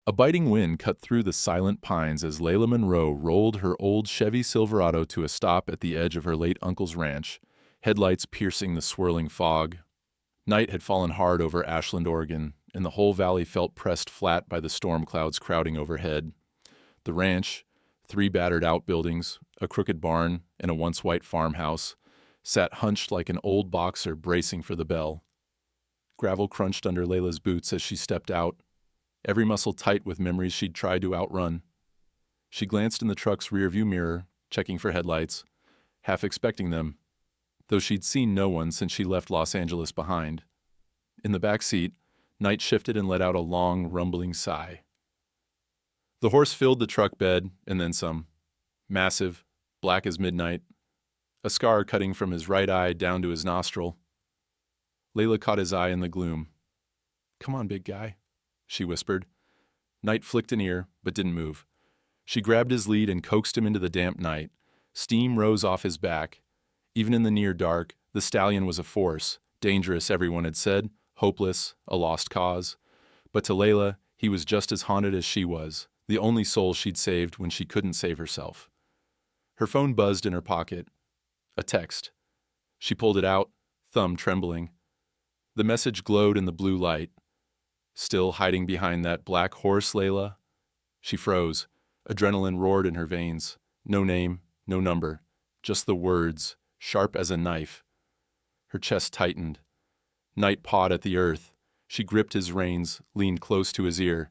A biting wind cut through the silent pines as Leila Monroe rolled her old Chevy Silverado to a stop at the edge of her late uncle's ranch, headlights piercing the swirling fog. Night had fallen hard over Ashland, Oregon, and the whole valley felt pressed flat by the storm clouds crowding overhead. The ranch, 3 battered outbuildings, a crooked barn, and a once white farmhouse, sat hunched like an old boxer bracing for the bell. Gravel crunched under Leila's boots as she stepped out, every muscle tight with memories she'd tried to outrun. She glanced in the truck's rearview mirror, checking for headlights, half expecting them, though she'd seen no one since she left Los Angeles behind. In the back seat, Night shifted and let out a long, rumbling sigh. The horse filled the truck bed, and then some. Massive, black as midnight, a scar cutting from his right eye down to his nostril. Leila caught his eye in the gloom. "Come on, big guy," she whispered. Night flicked an ear, but didn't move. She grabbed his lead and coaxed him into the damp night. Steam rose off his back. Even in the near dark, the stallion was a force, dangerous, everyone had said, hopeless, a lost cause. But to Leila, he was just as haunted as she was, the only soul she'd saved when she couldn't save herself. Her phone buzzed in her pocket. A text. She pulled it out, thumb trembling. The message glowed in the blue light. "Still hiding behind that black horse, Leila?" She froze. Adrenaline roared in her veins. No name, no number, just the words, sharp as a knife. Her chest tightened. Night pawed at the earth. She gripped his reins, leaned close to his ear.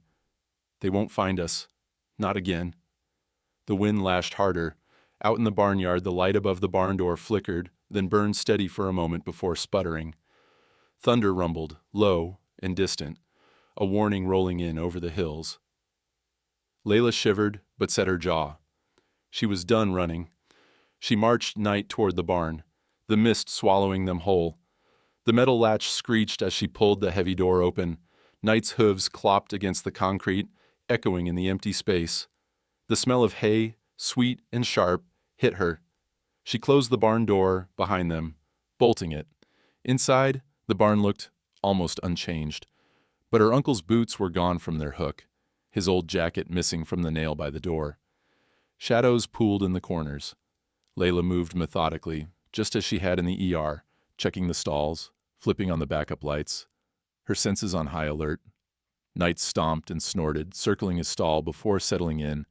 "They won't find us. Not again." The wind lashed harder. Out in the barnyard, the light above the barn door flickered, then burned steady for a moment before sputtering. Thunder rumbled, low and distant, a warning rolling in over the hills. Leila shivered, but set her jaw. She was done running. She marched Night toward the barn, the mist swallowing them whole. The metal latch screeched as she pulled the heavy door open. Night's hooves clopped against the concrete, echoing in the empty space. The smell of hay, sweet and sharp, hit her. She closed the barn door behind them, bolting it. Inside, the barn looked almost unchanged. But her uncle's boots were gone from their hook, his old jacket missing from the nail by the door. Shadows pooled in the corners. Leila moved methodically, just as she had in the ER, checking the stalls, flipping on the backup lights, her senses on high alert. Night stomped and snorted, circling his stall before settling in,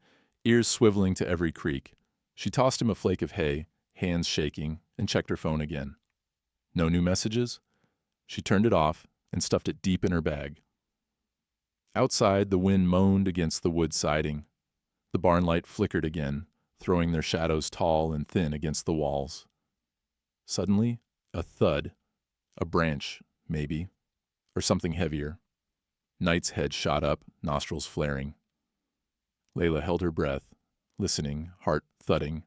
ears swiveling to every creak. She tossed him a flake of hay, hands shaking, and checked her phone again. No new messages? She turned it off and stuffed it deep in her bag. Outside, the wind moaned against the wood siding. The barn light flickered again, throwing their shadows tall and thin against the walls. Suddenly, a thud. A branch, maybe, or something heavier. Night's head shot up, nostrils flaring. Leila held her breath, listening, heart thudding.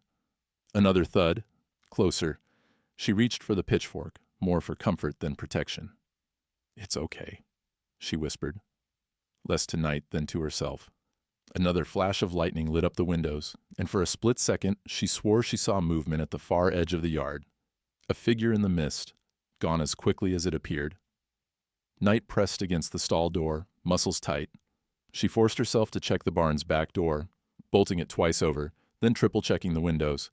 Another thud, closer. She reached for the pitchfork, more for comfort than protection. "It's okay," she whispered, less to Night than to herself. Another flash of lightning lit up the windows, and for a split second she swore she saw movement at the far edge of the yard. A figure in the mist, gone as quickly as it appeared. Night pressed against the stall door, muscles tight. She forced herself to check the barn's back door, bolting it twice over, then triple-checking the windows.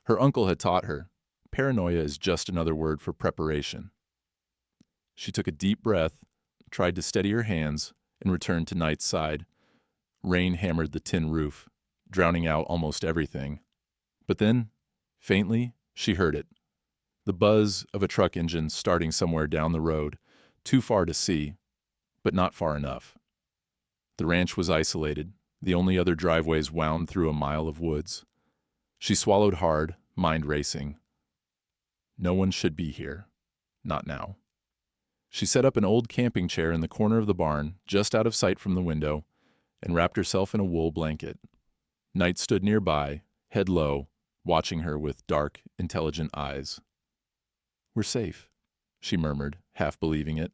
Her uncle had taught her, paranoia is just another word for preparation. She took a deep breath, tried to steady her hands, and returned to Night's side. Rain hammered the tin roof, drowning out almost everything. But then, faintly, she heard it. The buzz of a truck engine starting somewhere down the road, too far to see, but not far enough. The ranch was isolated. The only other driveways wound through a mile of woods. She swallowed hard, mind racing. No one should be here. Not now. She set up an old camping chair in the corner of the barn, just out of sight from the window, and wrapped herself in a wool blanket. Night stood nearby, head low, watching her with dark, intelligent eyes. "We're safe," she murmured, half believing it.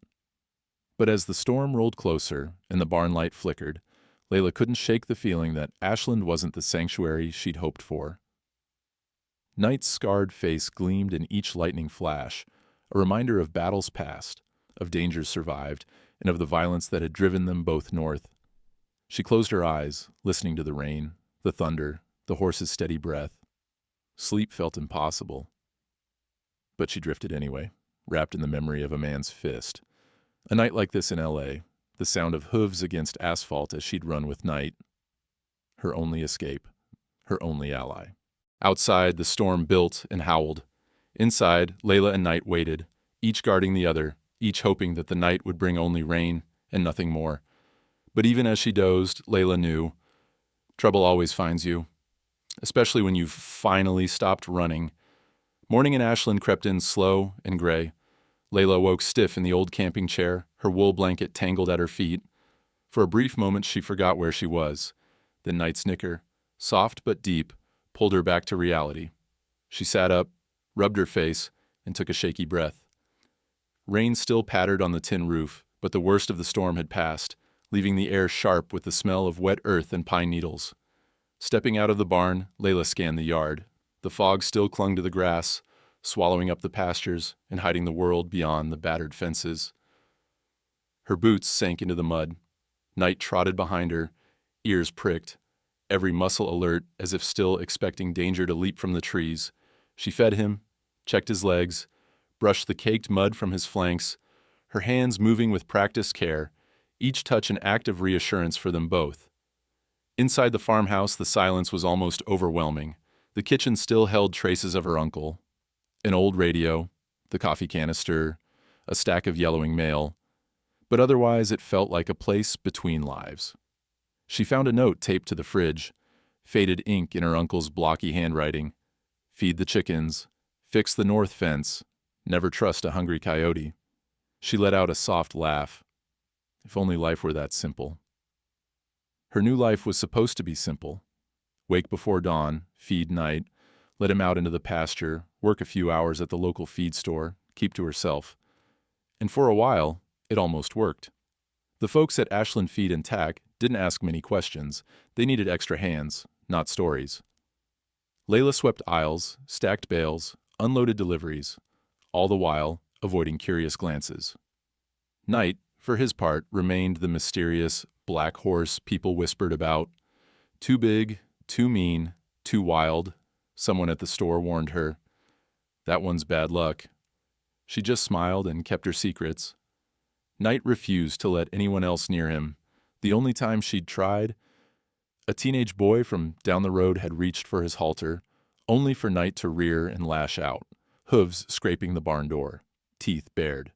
But as the storm rolled closer and the barn light flickered, Leila couldn't shake the feeling that Ashland wasn't the sanctuary she'd hoped for. Night's scarred face gleamed in each lightning flash, a reminder of battles past, of dangers survived, and of the violence that had driven them both north. She closed her eyes, listening to the rain, the thunder, the horse's steady breath. Sleep felt impossible. But she drifted anyway, wrapped in the memory of a man's fist. A night like this in L.A., the sound of hooves against asphalt as she'd run with Knight. Her only escape, her only ally. Outside, the storm built and howled. Inside, Leila and Knight waited, each guarding the other, each hoping that the night would bring only rain and nothing more. But even as she dozed, Leila knew, trouble always finds you, especially when you've finally stopped running. Morning in Ashland crept in slow and gray. Leila woke stiff in the old camping chair, her wool blanket tangled at her feet. For a brief moment she forgot where she was. Then Knight's snicker, soft but deep, pulled her back to reality. She sat up, rubbed her face, and took a shaky breath. Rain still pattered on the tin roof, but the worst of the storm had passed, leaving the air sharp with the smell of wet earth and pine needles. Stepping out of the barn, Leila scanned the yard. The fog still clung to the grass, swallowing up the pastures and hiding the world beyond the battered fences. Her boots sank into the mud. Knight trotted behind her, ears pricked, every muscle alert as if still expecting danger to leap from the trees. She fed him, checked his legs, brushed the caked mud from his flanks, her hands moving with practiced care, each touch an act of reassurance for them both. Inside the farmhouse, the silence was almost overwhelming. The kitchen still held traces of her uncle. An old radio, the coffee canister, a stack of yellowing mail. But otherwise it felt like a place between lives. She found a note taped to the fridge, faded ink in her uncle's blocky handwriting. Feed the chickens, fix the north fence, never trust a hungry coyote. She let out a soft laugh. If only life were that simple. Her new life was supposed to be simple. Wake before dawn, feed Knight, let him out into the pasture, work a few hours at the local feed store, keep to herself. And for a while, it almost worked. The folks at Ashland Feed and Tack didn't ask many questions. They needed extra hands, not stories. Leila swept aisles, stacked bales, unloaded deliveries, all the while avoiding curious glances. Knight, for his part, remained the mysterious black horse people whispered about. Too big, too mean, too wild, someone at the store warned her. That one's bad luck. She just smiled and kept her secrets. Knight refused to let anyone else near him. The only time she'd tried, a teenage boy from down the road had reached for his halter, only for Knight to rear and lash out, hooves scraping the barn door, teeth bared.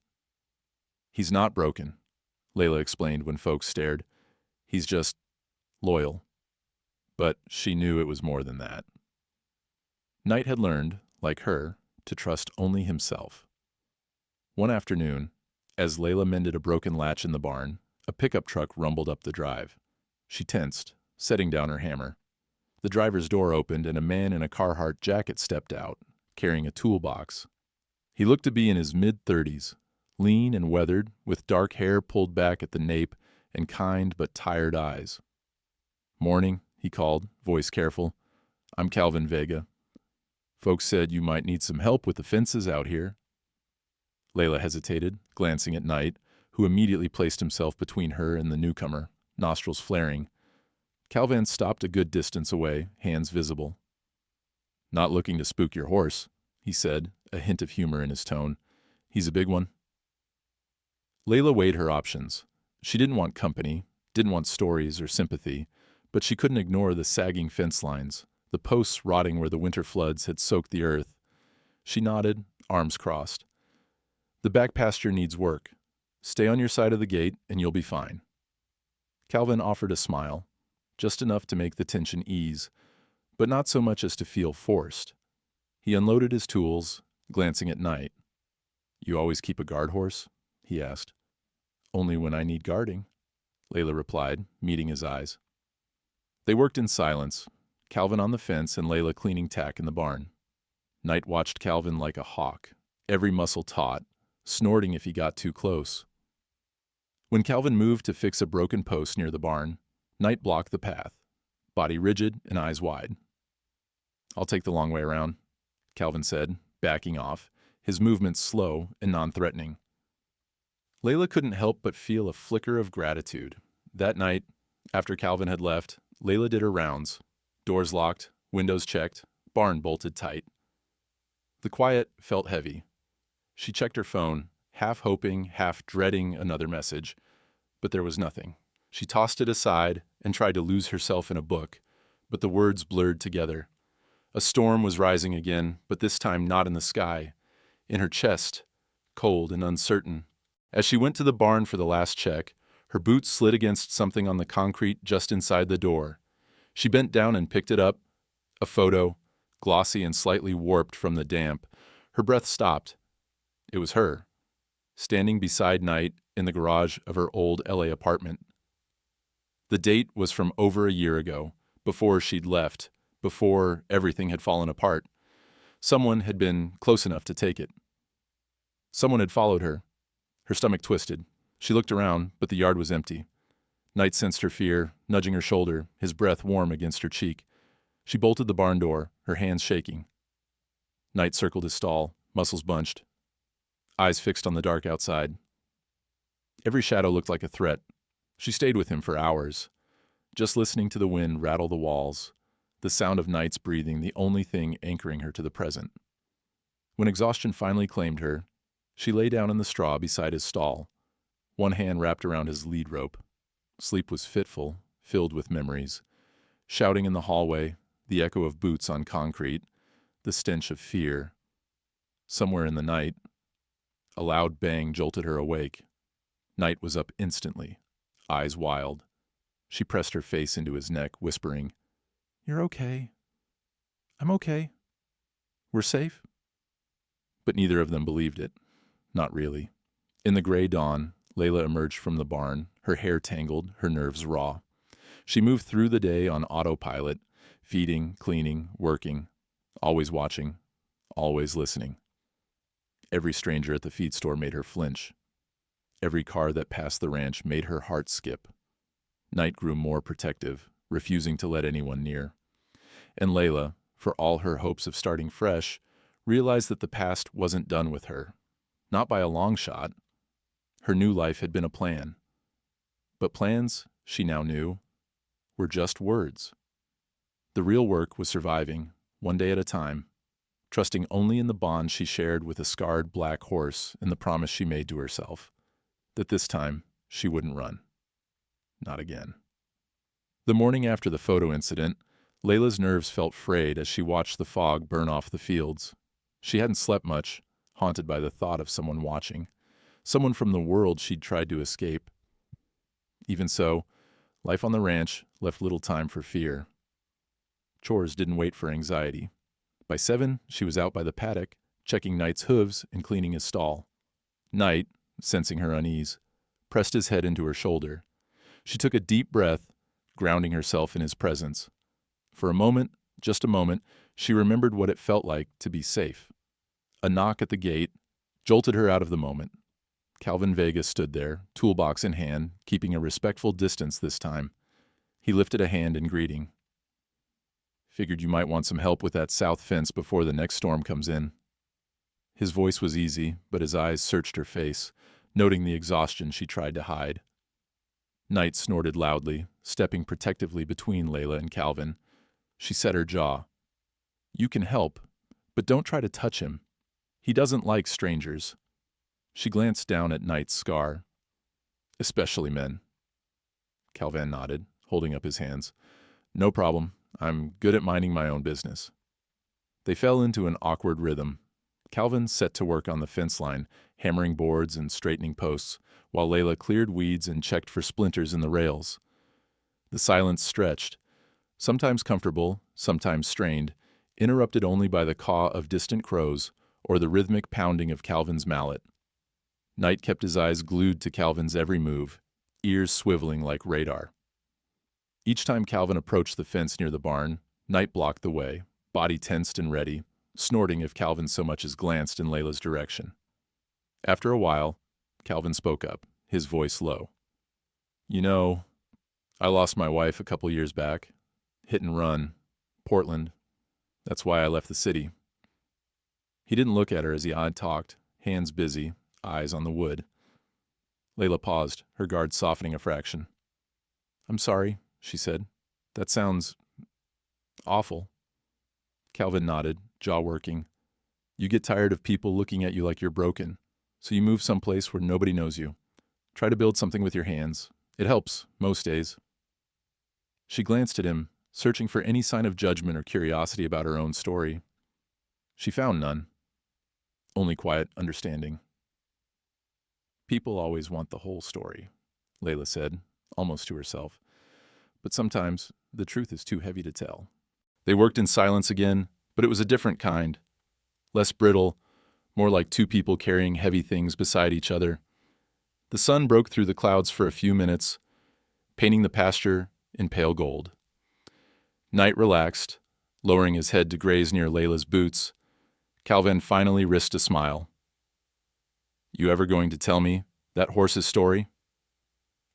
He's not broken, Leila explained when folks stared. He's just loyal. But she knew it was more than that. Knight had learned, like her, to trust only himself. One afternoon, as Leila mended a broken latch in the barn, a pickup truck rumbled up the drive. She tensed, setting down her hammer. The driver's door opened and a man in a Carhartt jacket stepped out, carrying a toolbox. He looked to be in his mid-30s, lean and weathered, with dark hair pulled back at the nape and kind but tired eyes. "Morning," he called, voice careful. "I'm Calvin Vega. Folks said you might need some help with the fences out here." Leila hesitated, glancing at Knight, who immediately placed himself between her and the newcomer, nostrils flaring. Calvin stopped a good distance away, hands visible. "Not looking to spook your horse," he said, a hint of humor in his tone. "He's a big one." Leila weighed her options. She didn't want company, didn't want stories or sympathy, but she couldn't ignore the sagging fence lines, the posts rotting where the winter floods had soaked the earth. She nodded, arms crossed. "The back pasture needs work. Stay on your side of the gate and you'll be fine." Calvin offered a smile, just enough to make the tension ease, but not so much as to feel forced. He unloaded his tools, glancing at Knight. "You always keep a guard horse?" he asked. "Only when I need guarding," Leila replied, meeting his eyes. They worked in silence, Calvin on the fence and Leila cleaning tack in the barn. Knight watched Calvin like a hawk, every muscle taut, snorting if he got too close. When Calvin moved to fix a broken post near the barn, Knight blocked the path, body rigid and eyes wide. "I'll take the long way around," Calvin said, backing off, his movements slow and non-threatening. Leila couldn't help but feel a flicker of gratitude. That night, After Calvin had left, Leila did her rounds. Doors locked, windows checked, barn bolted tight. The quiet felt heavy. She checked her phone, half hoping, half dreading another message, but there was nothing. She tossed it aside and tried to lose herself in a book, but the words blurred together. A storm was rising again, but this time not in the sky. In her chest, cold and uncertain. As she went to the barn for the last check, her boots slid against something on the concrete just inside the door. She bent down and picked it up. A photo, glossy and slightly warped from the damp. Her breath stopped. It was her, standing beside Knight in the garage of her old LA apartment. The date was from over a year ago, before she'd left, before everything had fallen apart. Someone had been close enough to take it. Someone had followed her. Her stomach twisted. She looked around, but the yard was empty. Knight sensed her fear, nudging her shoulder, his breath warm against her cheek. She bolted the barn door, her hands shaking. Knight circled his stall, muscles bunched, eyes fixed on the dark outside. Every shadow looked like a threat. She stayed with him for hours, just listening to the wind rattle the walls, the sound of Knight's breathing the only thing anchoring her to the present. When exhaustion finally claimed her, she lay down in the straw beside his stall, one hand wrapped around his lead rope. Sleep was fitful, filled with memories. Shouting in the hallway, the echo of boots on concrete, the stench of fear. Somewhere in the night, a loud bang jolted her awake. Knight was up instantly, eyes wild. She pressed her face into his neck, whispering, "You're okay. I'm okay. We're safe." But neither of them believed it. Not really. In the gray dawn, Leila emerged from the barn, her hair tangled, her nerves raw. She moved through the day on autopilot, feeding, cleaning, working, always watching, always listening. Every stranger at the feed store made her flinch. Every car that passed the ranch made her heart skip. Knight grew more protective, refusing to let anyone near. And Leila, for all her hopes of starting fresh, realized that the past wasn't done with her. Not by a long shot. Her new life had been a plan. But plans, she now knew, were just words. The real work was surviving, one day at a time, trusting only in the bond she shared with a scarred black horse and the promise she made to herself, that this time she wouldn't run. Not again. The morning after the photo incident, Leila's nerves felt frayed as she watched the fog burn off the fields. She hadn't slept much, haunted by the thought of someone watching, someone from the world she'd tried to escape. Even so, life on the ranch left little time for fear. Chores didn't wait for anxiety. By 7, she was out by the paddock, checking Knight's hooves and cleaning his stall. Knight, sensing her unease, pressed his head into her shoulder. She took a deep breath, grounding herself in his presence. For a moment, just a moment, she remembered what it felt like to be safe. A knock at the gate jolted her out of the moment. Calvin Vega stood there, toolbox in hand, keeping a respectful distance this time. He lifted a hand in greeting. "Figured you might want some help with that south fence before the next storm comes in." His voice was easy, but his eyes searched her face, noting the exhaustion she tried to hide. Knight snorted loudly, stepping protectively between Leila and Calvin. She set her jaw. "You can help, but don't try to touch him. He doesn't like strangers." She glanced down at Knight's scar. "Especially men." Calvin nodded, holding up his hands. "No problem. I'm good at minding my own business." They fell into an awkward rhythm. Calvin set to work on the fence line, hammering boards and straightening posts, while Leila cleared weeds and checked for splinters in the rails. The silence stretched, sometimes comfortable, sometimes strained, interrupted only by the caw of distant crows or the rhythmic pounding of Calvin's mallet. Knight kept his eyes glued to Calvin's every move, ears swiveling like radar. Each time Calvin approached the fence near the barn, Knight blocked the way, body tensed and ready, snorting if Calvin so much as glanced in Leila's direction. After a while, Calvin spoke up, his voice low. "You know, I lost my wife a couple years back. Hit and run. Portland. That's why I left the city." He didn't look at her as he talked, hands busy, eyes on the wood. Leila paused, her guard softening a fraction. I'm sorry, she said. That sounds awful. Calvin nodded, jaw working. You get tired of people looking at you like you're broken, so you move someplace where nobody knows you. Try to build something with your hands. It helps, most days. She glanced at him, searching for any sign of judgment or curiosity about her own story. She found none. Only quiet understanding. People always want the whole story, Leila said, almost to herself. But sometimes the truth is too heavy to tell. They worked in silence again, but it was a different kind. Less brittle, more like two people carrying heavy things beside each other. The sun broke through the clouds for a few minutes, painting the pasture in pale gold. Knight relaxed, lowering his head to graze near Leila's boots. Calvin finally risked a smile. You ever going to tell me that horse's story?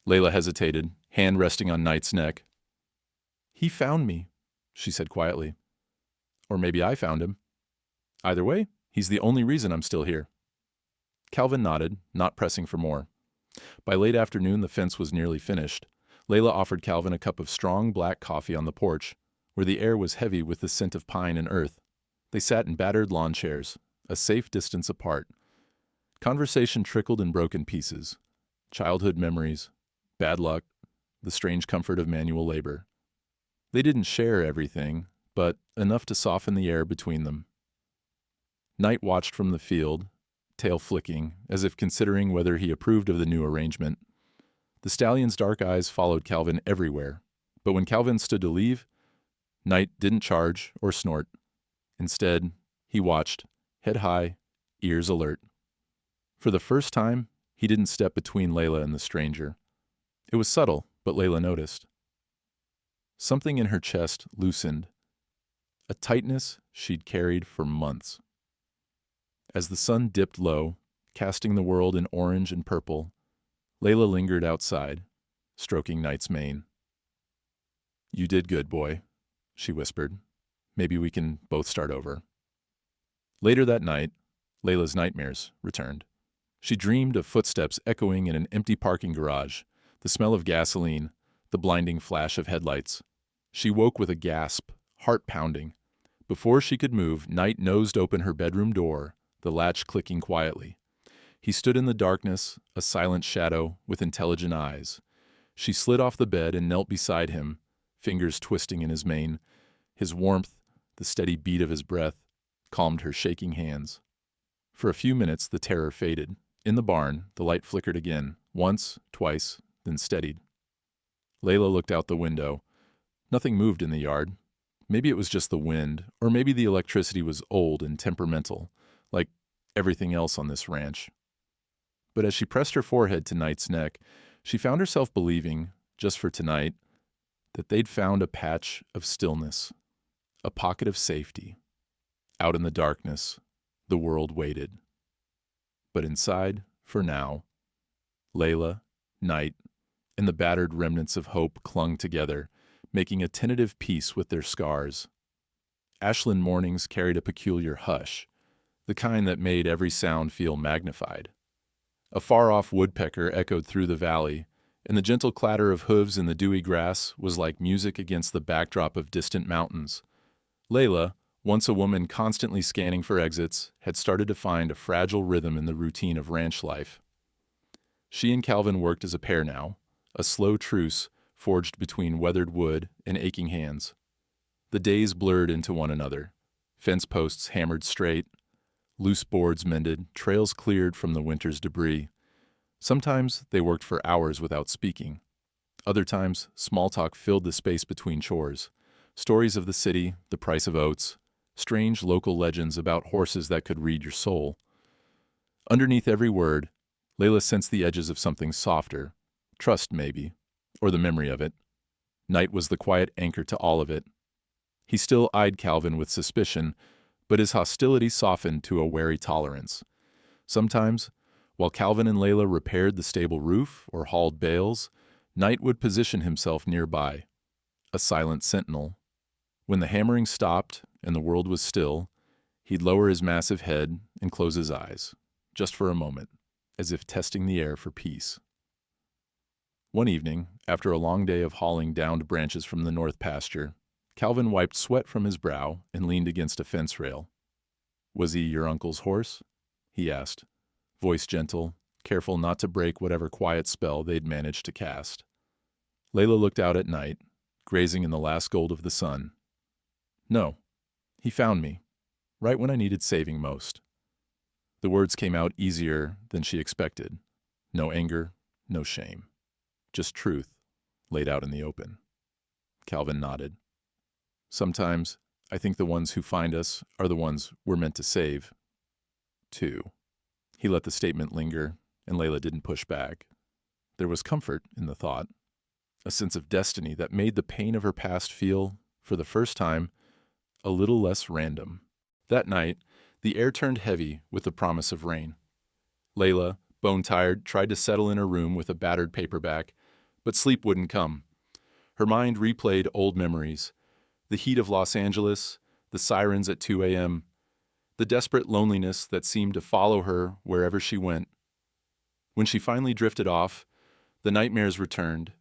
Leila hesitated, hand resting on Knight's neck. He found me, she said quietly. Or maybe I found him. Either way, he's the only reason I'm still here. Calvin nodded, not pressing for more. By late afternoon, the fence was nearly finished. Leila offered Calvin a cup of strong black coffee on the porch, where the air was heavy with the scent of pine and earth. They sat in battered lawn chairs, a safe distance apart. Conversation trickled in broken pieces. Childhood memories, bad luck, the strange comfort of manual labor. They didn't share everything, but enough to soften the air between them. Knight watched from the field, tail flicking, as if considering whether he approved of the new arrangement. The stallion's dark eyes followed Calvin everywhere, but when Calvin stood to leave, Knight didn't charge or snort. Instead, he watched, head high, ears alert. For the first time, he didn't step between Leila and the stranger. It was subtle, but Leila noticed. Something in her chest loosened, a tightness she'd carried for months. As the sun dipped low, casting the world in orange and purple, Leila lingered outside, stroking Knight's mane. You did good, boy, she whispered. Maybe we can both start over. Later that night, Leila's nightmares returned. She dreamed of footsteps echoing in an empty parking garage, the smell of gasoline, the blinding flash of headlights. She woke with a gasp, heart pounding. Before she could move, Knight nosed open her bedroom door, the latch clicking quietly. He stood in the darkness, a silent shadow with intelligent eyes. She slid off the bed and knelt beside him, fingers twisting in his mane. His warmth, the steady beat of his breath, calmed her shaking hands. For a few minutes, the terror faded. In the barn, the light flickered again, once, twice, then steadied. Leila looked out the window. Nothing moved in the yard. Maybe it was just the wind, or maybe the electricity was old and temperamental, like everything else on this ranch. But as she pressed her forehead to Knight's neck, she found herself believing, just for tonight, that they'd found a patch of stillness, a pocket of safety. Out in the darkness, the world waited. But inside, for now, Leila, Knight, and the battered remnants of hope clung together, making a tentative peace with their scars. Ashland mornings carried a peculiar hush, the kind that made every sound feel magnified. A far-off woodpecker echoed through the valley, and the gentle clatter of hooves in the dewy grass was like music against the backdrop of distant mountains. Leila, once a woman constantly scanning for exits, had started to find a fragile rhythm in the routine of ranch life. She and Calvin worked as a pair now, a slow truce forged between weathered wood and aching hands. The days blurred into one another, fence posts hammered straight, loose boards mended, trails cleared from the winter's debris. Sometimes they worked for hours without speaking. Other times, small talk filled the space between chores. Stories of the city, the price of oats, strange local legends about horses that could read your soul. Underneath every word, Leila sensed the edges of something softer, trust maybe, or the memory of it. Knight was the quiet anchor to all of it. He still eyed Calvin with suspicion, but his hostility softened to a wary tolerance. Sometimes, while Calvin and Leila repaired the stable roof or hauled bales, Knight would position himself nearby, a silent sentinel. When the hammering stopped and the world was still, he'd lower his massive head and close his eyes, just for a moment, as if testing the air for peace. One evening, after a long day of hauling downed branches from the north pasture, Calvin wiped sweat from his brow and leaned against a fence rail. "Was he your uncle's horse?" he asked, voice gentle, careful not to break whatever quiet spell they'd managed to cast. Leila looked out at night, grazing in the last gold of the sun. "No. He found me, right when I needed saving most." The words came out easier than she expected. No anger, no shame. Just truth, laid out in the open. Calvin nodded. "Sometimes, I think the ones who find us are the ones we're meant to save, too." He let the statement linger, and Leila didn't push back. There was comfort in the thought, a sense of destiny that made the pain of her past feel, for the first time, a little less random. That night, the air turned heavy with the promise of rain. Leila, bone-tired, tried to settle in her room with a battered paperback, but sleep wouldn't come. Her mind replayed old memories, the heat of Los Angeles, the sirens at 2 a.m., the desperate loneliness that seemed to follow her wherever she went. When she finally drifted off, the nightmares returned,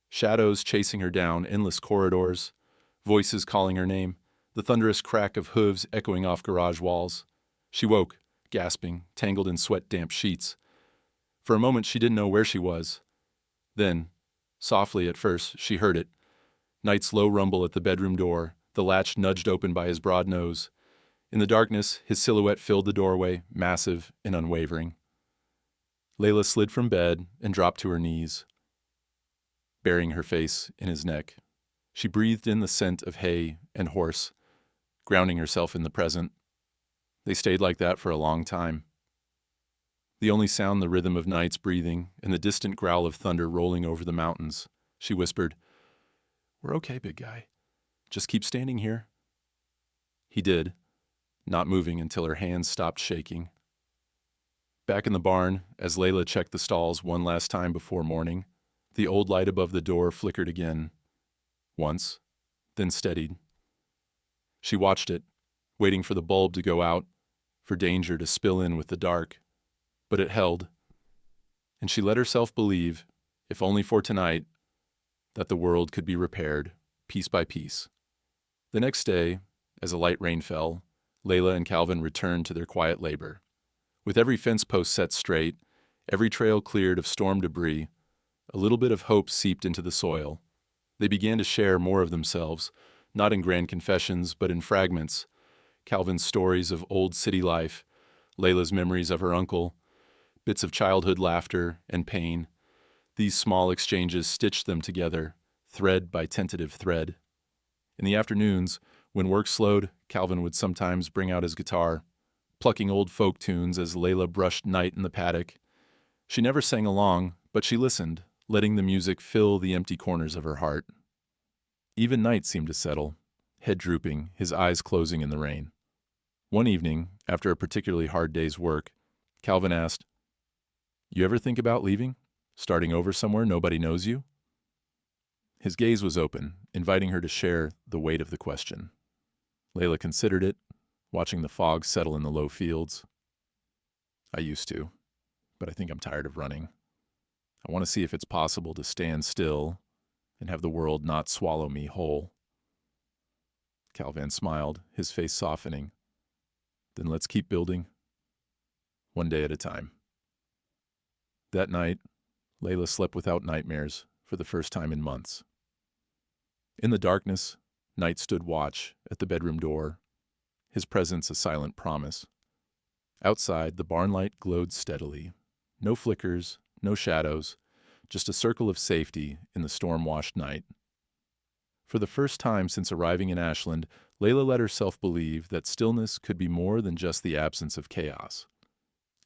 shadows chasing her down endless corridors, voices calling her name, the thunderous crack of hooves echoing off garage walls. She woke, gasping, tangled in sweat-damp sheets. For a moment she didn't know where she was. Then, softly at first, she heard it. Knight's low rumble at the bedroom door, the latch nudged open by his broad nose. In the darkness, his silhouette filled the doorway, massive and unwavering. Leila slid from bed and dropped to her knees, burying her face in his neck. She breathed in the scent of hay and horse, grounding herself in the present. They stayed like that for a long time. The only sound the rhythm of Knight's breathing and the distant growl of thunder rolling over the mountains. She whispered, "We're okay, big guy. Just keep standing here." He did, not moving until her hands stopped shaking. Back in the barn, as Leila checked the stalls one last time before morning, the old light above the door flickered again. Once, then steadied. She watched it, waiting for the bulb to go out, for danger to spill in with the dark. But it held, and she let herself believe, if only for tonight, that the world could be repaired, piece by piece. The next day, as a light rain fell, Leila and Calvin returned to their quiet labor. With every fence post set straight, every trail cleared of storm debris, a little bit of hope seeped into the soil. They began to share more of themselves, not in grand confessions, but in fragments. Calvin's stories of old city life, Leila's memories of her uncle, bits of childhood laughter and pain. These small exchanges stitched them together, thread by tentative thread. In the afternoons, when work slowed, Calvin would sometimes bring out his guitar, plucking old folk tunes as Leila brushed Night in the paddock. She never sang along, but she listened, letting the music fill the empty corners of her heart. Even Night seemed to settle, head drooping, his eyes closing in the rain. One evening, after a particularly hard day's work, Calvin asked, "You ever think about leaving? Starting over somewhere nobody knows you?" His gaze was open, inviting her to share the weight of the question. Leila considered it, watching the fog settle in the low fields. "I used to, but I think I'm tired of running. I want to see if it's possible to stand still and have the world not swallow me whole." Calvin smiled, his face softening. "Then let's keep building, one day at a time." That night, Leila slept without nightmares for the first time in months. In the darkness, Night stood watch at the bedroom door, his presence a silent promise. Outside, the barn light glowed steadily. No flickers, no shadows, just a circle of safety in the storm-washed night. For the first time since arriving in Ashland, Leila let herself believe that stillness could be more than just the absence of chaos.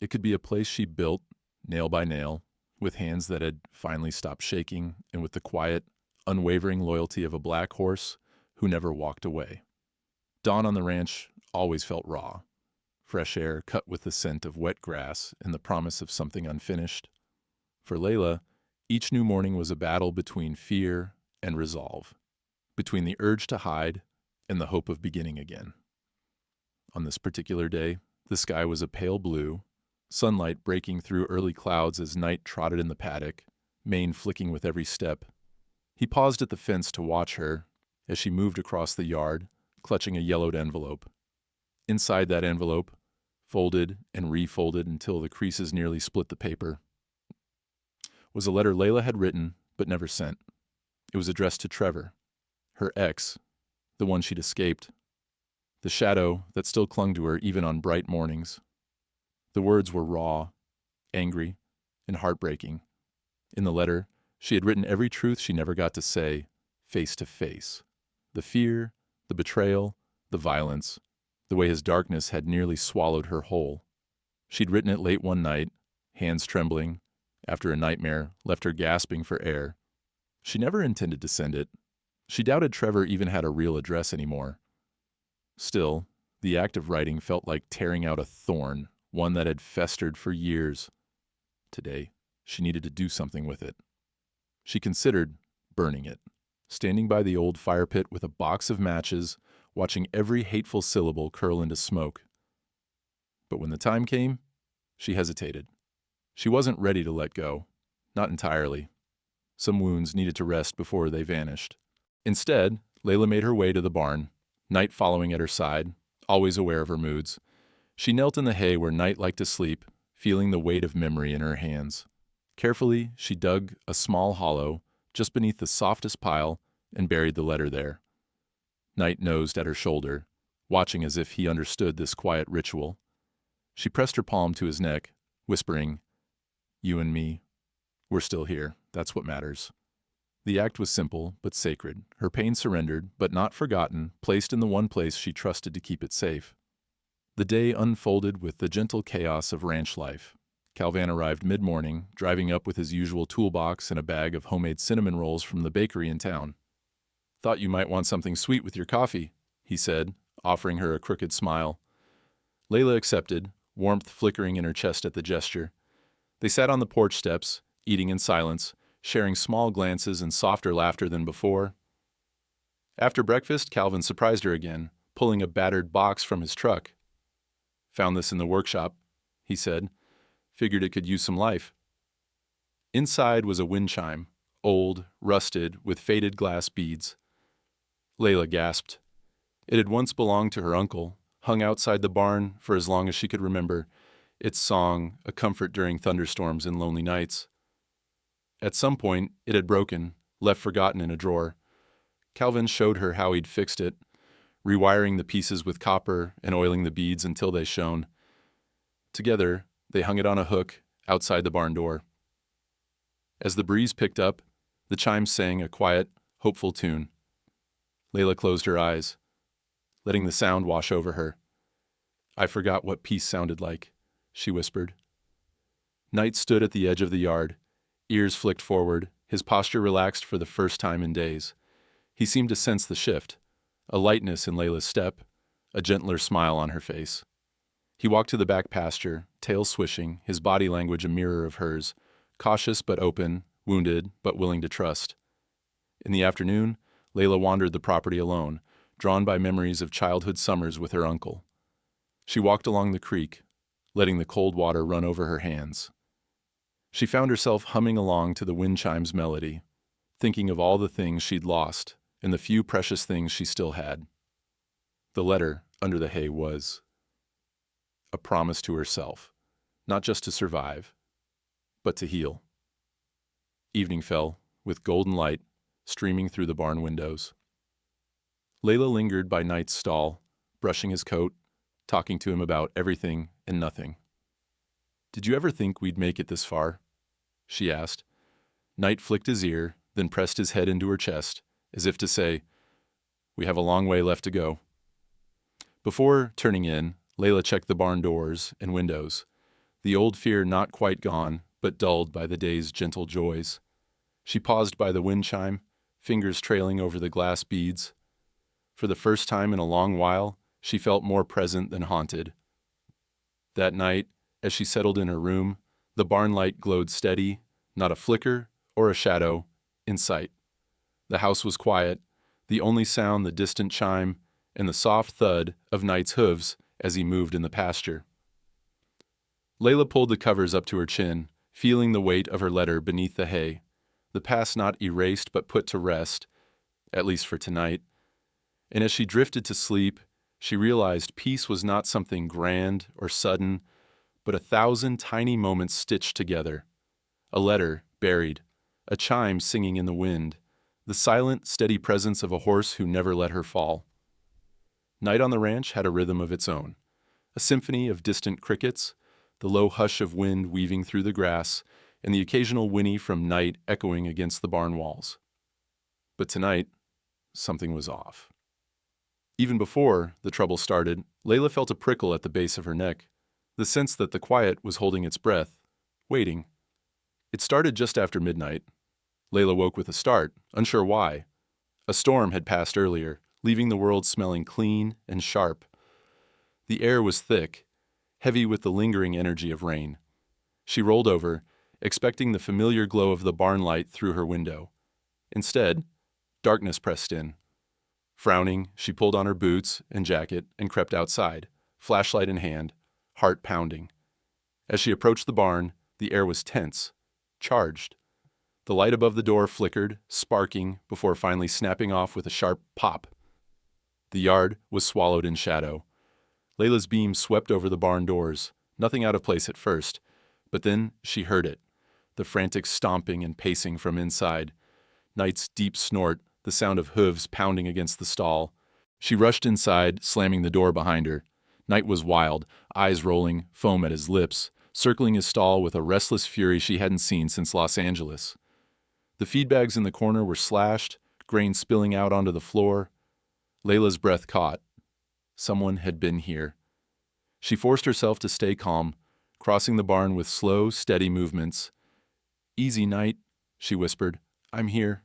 It could be a place she built, nail by nail, with hands that had finally stopped shaking and with the quiet, unwavering loyalty of a black horse who never walked away. Dawn on the ranch always felt raw, fresh air cut with the scent of wet grass and the promise of something unfinished. For Leila, each new morning was a battle between fear and resolve, between the urge to hide and the hope of beginning again. On this particular day, the sky was a pale blue, sunlight breaking through early clouds as Night trotted in the paddock, mane flicking with every step. He paused at the fence to watch her as she moved across the yard, clutching a yellowed envelope. Inside that envelope, folded and refolded until the creases nearly split the paper, was a letter Leila had written but never sent. It was addressed to Trevor, her ex, the one she'd escaped, the shadow that still clung to her even on bright mornings. The words were raw, angry, and heartbreaking. In the letter, she had written every truth she never got to say, face to face. The fear, the betrayal, the violence, the way his darkness had nearly swallowed her whole. She'd written it late one night, hands trembling, after a nightmare left her gasping for air. She never intended to send it. She doubted Trevor even had a real address anymore. Still, the act of writing felt like tearing out a thorn, one that had festered for years. Today, she needed to do something with it. She considered burning it, standing by the old fire pit with a box of matches, watching every hateful syllable curl into smoke. But when the time came, she hesitated. She wasn't ready to let go, not entirely. Some wounds needed to rest before they vanished. Instead, Leila made her way to the barn, Night following at her side, always aware of her moods. She knelt in the hay where Night liked to sleep, feeling the weight of memory in her hands. Carefully, she dug a small hollow just beneath the softest pile and buried the letter there. Night nosed at her shoulder, watching as if he understood this quiet ritual. She pressed her palm to his neck, whispering, "You and me, we're still here. That's what matters." The act was simple but sacred, her pain surrendered, but not forgotten, placed in the one place she trusted to keep it safe. The day unfolded with the gentle chaos of ranch life. Calvin arrived mid-morning, driving up with his usual toolbox and a bag of homemade cinnamon rolls from the bakery in town. "Thought you might want something sweet with your coffee," he said, offering her a crooked smile. Leila accepted, warmth flickering in her chest at the gesture. They sat on the porch steps, eating in silence, sharing small glances and softer laughter than before. After breakfast, Calvin surprised her again, pulling a battered box from his truck. "Found this in the workshop," he said. "Figured it could use some life." Inside was a wind chime, old, rusted, with faded glass beads. Leila gasped. It had once belonged to her uncle, hung outside the barn for as long as she could remember, its song a comfort during thunderstorms and lonely nights. At some point, it had broken, left forgotten in a drawer. Calvin showed her how he'd fixed it, rewiring the pieces with copper and oiling the beads until they shone. Together, they hung it on a hook outside the barn door. As the breeze picked up, the chimes sang a quiet, hopeful tune. Leila closed her eyes, letting the sound wash over her. "I forgot what peace sounded like," she whispered. Knight stood at the edge of the yard, ears flicked forward, his posture relaxed for the first time in days. He seemed to sense the shift, a lightness in Leila's step, a gentler smile on her face. He walked to the back pasture, tail swishing, his body language a mirror of hers, cautious but open, wounded but willing to trust. In the afternoon, Leila wandered the property alone, drawn by memories of childhood summers with her uncle. She walked along the creek, letting the cold water run over her hands. She found herself humming along to the wind chimes' melody, thinking of all the things she'd lost and the few precious things she still had. The letter under the hay was a promise to herself, not just to survive, but to heal. Evening fell, with golden light streaming through the barn windows. Leila lingered by Knight's stall, brushing his coat, talking to him about everything and nothing. "Did you ever think we'd make it this far?" she asked. Knight flicked his ear, then pressed his head into her chest, as if to say, "We have a long way left to go." Before turning in, Leila checked the barn doors and windows, the old fear not quite gone, but dulled by the day's gentle joys. She paused by the wind chime, fingers trailing over the glass beads. For the first time in a long while, she felt more present than haunted. That night, as she settled in her room, the barn light glowed steady, not a flicker or a shadow in sight. The house was quiet, the only sound the distant chime and the soft thud of Knight's hooves as he moved in the pasture. Leila pulled the covers up to her chin, feeling the weight of her letter beneath the hay. the past not erased but put to rest, at least for tonight. And as she drifted to sleep, she realized peace was not something grand or sudden, but 1,000 tiny moments stitched together. A letter buried, a chime singing in the wind, the silent, steady presence of a horse who never let her fall. Night on the ranch had a rhythm of its own, a symphony of distant crickets, the low hush of wind weaving through the grass, and the occasional whinny from Night echoing against the barn walls. But tonight, something was off. Even before the trouble started, Leila felt a prickle at the base of her neck, the sense that the quiet was holding its breath, waiting. It started just after midnight. Leila woke with a start, unsure why. A storm had passed earlier, leaving the world smelling clean and sharp. The air was thick, heavy with the lingering energy of rain. She rolled over, expecting the familiar glow of the barn light through her window. Instead, darkness pressed in. Frowning, she pulled on her boots and jacket and crept outside, flashlight in hand, heart pounding. As she approached the barn, the air was tense, charged. The light above the door flickered, sparking, before finally snapping off with a sharp pop. The yard was swallowed in shadow. Leila's beam swept over the barn doors, nothing out of place at first, but then she heard it, the frantic stomping and pacing from inside. Night's deep snort, the sound of hooves pounding against the stall. She rushed inside, slamming the door behind her. Night was wild, eyes rolling, foam at his lips, circling his stall with a restless fury she hadn't seen since Los Angeles. The feed bags in the corner were slashed, grain spilling out onto the floor. Leila's breath caught. Someone had been here. She forced herself to stay calm, crossing the barn with slow, steady movements. "Easy, Night," she whispered. "I'm here.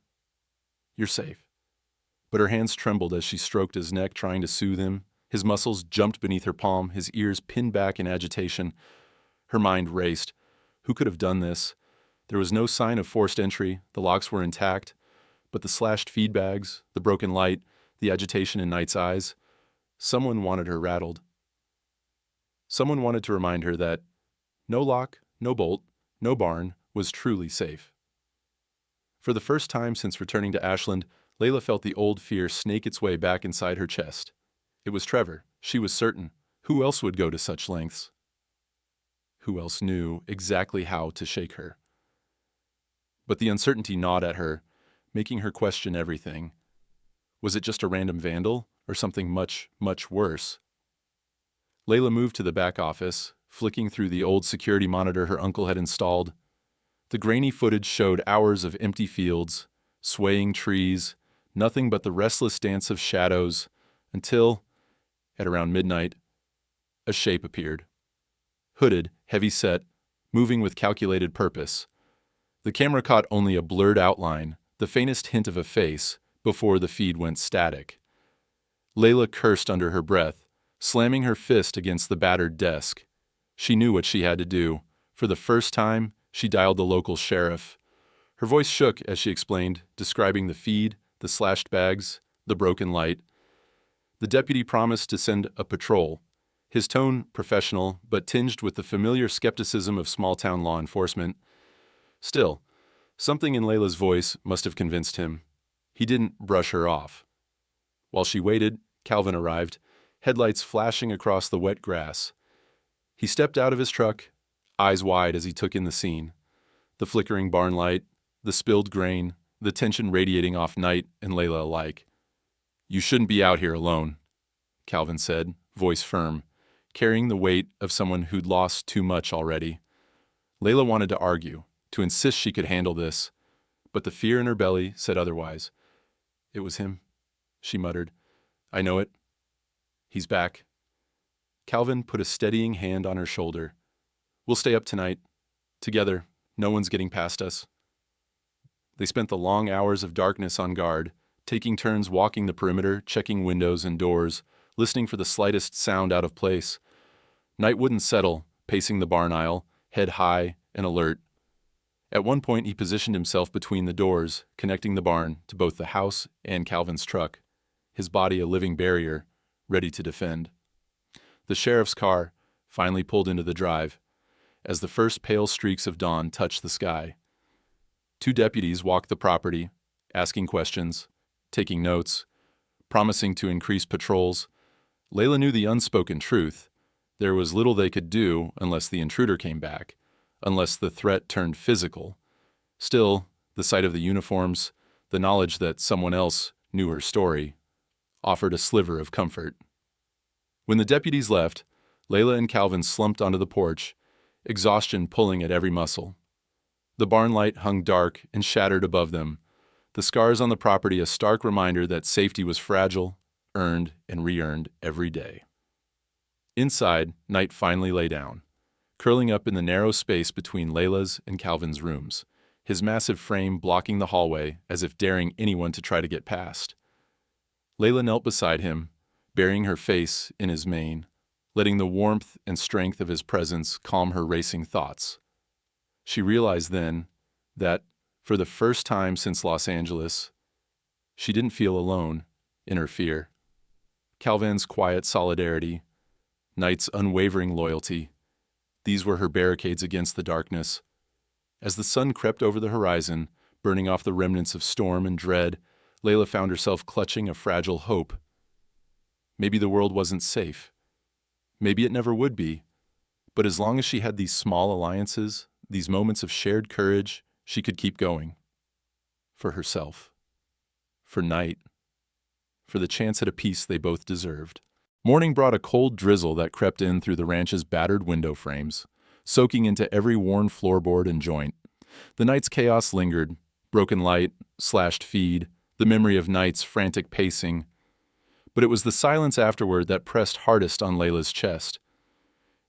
You're safe." But her hands trembled as she stroked his neck, trying to soothe him. His muscles jumped beneath her palm, his ears pinned back in agitation. Her mind raced. Who could have done this? There was no sign of forced entry, the locks were intact, but the slashed feed bags, the broken light, the agitation in Night's eyes. Someone wanted her rattled. Someone wanted to remind her that no lock, no bolt, no barn was truly safe. For the first time since returning to Ashland, Leila felt the old fear snake its way back inside her chest. It was Trevor, she was certain. Who else would go to such lengths? Who else knew exactly how to shake her? But the uncertainty gnawed at her, making her question everything. Was it just a random vandal, or something much, much worse? Leila moved to the back office, flicking through the old security monitor her uncle had installed. The grainy footage showed hours of empty fields, swaying trees, nothing but the restless dance of shadows, until, at around midnight, a shape appeared. Hooded, heavy-set, moving with calculated purpose. The camera caught only a blurred outline, the faintest hint of a face, before the feed went static. Leila cursed under her breath, slamming her fist against the battered desk. She knew what she had to do. For the first time, she dialed the local sheriff. Her voice shook as she explained, describing the feed, the slashed bags, the broken light. The deputy promised to send a patrol, his tone professional but tinged with the familiar skepticism of small-town law enforcement. Still, something in Leila's voice must have convinced him. He didn't brush her off. While she waited, Calvin arrived, headlights flashing across the wet grass. He stepped out of his truck, eyes wide as he took in the scene. The flickering barn light, the spilled grain, the tension radiating off Night and Leila alike. "You shouldn't be out here alone," Calvin said, voice firm, carrying the weight of someone who'd lost too much already. Leila wanted to argue, to insist she could handle this, but the fear in her belly said otherwise. "It was him," she muttered. "I know it. He's back." Calvin put a steadying hand on her shoulder. "We'll stay up tonight. Together. No one's getting past us." They spent the long hours of darkness on guard, taking turns walking the perimeter, checking windows and doors, listening for the slightest sound out of place. Night wouldn't settle, pacing the barn aisle, head high and alert. At one point he positioned himself between the doors, connecting the barn to both the house and Calvin's truck, his body a living barrier, ready to defend. The sheriff's car finally pulled into the drive, as the first pale streaks of dawn touched the sky. 2 deputies walked the property, asking questions, taking notes, promising to increase patrols. Leila knew the unspoken truth. There was little they could do unless the intruder came back, unless the threat turned physical. Still, the sight of the uniforms, the knowledge that someone else knew her story, offered a sliver of comfort. When the deputies left, Leila and Calvin slumped onto the porch, exhaustion pulling at every muscle. The barn light hung dark and shattered above them, the scars on the property a stark reminder that safety was fragile, earned and re-earned every day. Inside, Knight finally lay down, curling up in the narrow space between Leila's and Calvin's rooms, his massive frame blocking the hallway as if daring anyone to try to get past. Leila knelt beside him, burying her face in his mane, letting the warmth and strength of his presence calm her racing thoughts. She realized then that, for the first time since Los Angeles, she didn't feel alone in her fear. Calvin's quiet solidarity, Knight's unwavering loyalty, these were her barricades against the darkness. As the sun crept over the horizon, burning off the remnants of storm and dread, Leila found herself clutching a fragile hope. Maybe the world wasn't safe. Maybe it never would be. But as long as she had these small alliances, these moments of shared courage, she could keep going. For herself. For Knight. For the chance at a peace they both deserved. Morning brought a cold drizzle that crept in through the ranch's battered window frames, soaking into every worn floorboard and joint. The night's chaos lingered, broken light, slashed feed, the memory of Knight's frantic pacing. But it was the silence afterward that pressed hardest on Leila's chest.